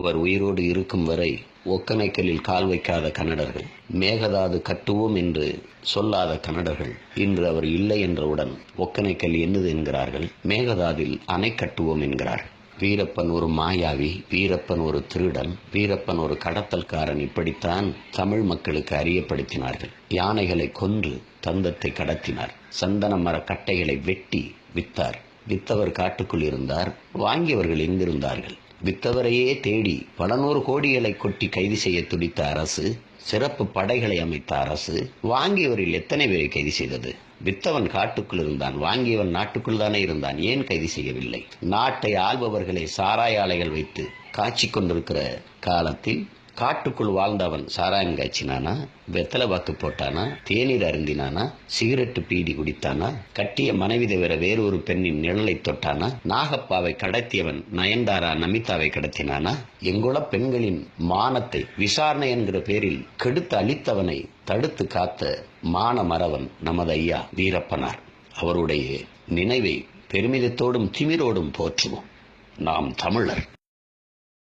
அவர் உயிரோடு இருக்கும் வரை ஒக்கனைக்கலில் கால் வைக்காத கன்னடர்கள், மேகதாது கட்டுவோம் என்று சொல்லாத கன்னடர்கள் இன்று அவர் இல்லை என்றவுடன் ஒக்கனைக்கல் என்னது என்கிறார்கள், மேகதாதில் அணை கட்டுவோம் என்கிறார்கள். வீரப்பன் ஒரு மாயாவி, வீரப்பன் ஒரு திருடன், வீரப்பன் ஒரு கடத்தல்காரன், இப்படித்தான் தமிழ் மக்களுக்கு அறியப்படுத்தினார்கள். யானைகளை கொன்று தந்தத்தை கடத்தினார். சந்தன மர கட்டைகளை வெட்டி வித்தார். வித்தவர் காட்டுக்குள் இருந்தார். வாங்கியவர்கள் எங்கிருந்தார்கள்? வித்தவரையே தேடி பல நூறு கோடிகளை கொட்டி கைது செய்ய துடித்த அரசு, சிறப்பு படைகளை அமைத்த அரசு, வாங்கியவரில் எத்தனை பேரை கைது செய்தது? வித்தவன் காட்டுக்குள் இருந்தான், வாங்கியவன் நாட்டுக்குள் தானே இருந்தான். ஏன் கைது செய்யவில்லை? நாட்டை ஆள்பவர்களை சாராய ஆலைகள் வைத்து காய்ச்சி கொண்டிருக்கிற காலத்தில் காட்டுக்குள் வாழ்ந்தவன் சாராயம் காய்ச்சினானா, வெத்தலை வாக்கு போட்டானா, தேநீர் அருந்தினானா, சிகரெட்டு பீடி குடித்தானா, கட்டிய மனைவி தவிர வேறொரு பெண்ணின் நிழலை தொட்டானா, நாகப்பாவை கடத்தியவன் நயன்தாரா நமிதாவை கடத்தினானா? எங்குள்ள பெண்களின் மானத்தை விசாரணை என்கிற பேரில் கெடுத்து அழித்தவனை தடுத்து காத்த மான மறவன் நமது ஐயா வீரப்பனார். அவருடைய நினைவை பெருமிதத்தோடும் திமிரோடும் போற்றுவோம். நாம் தமிழர்.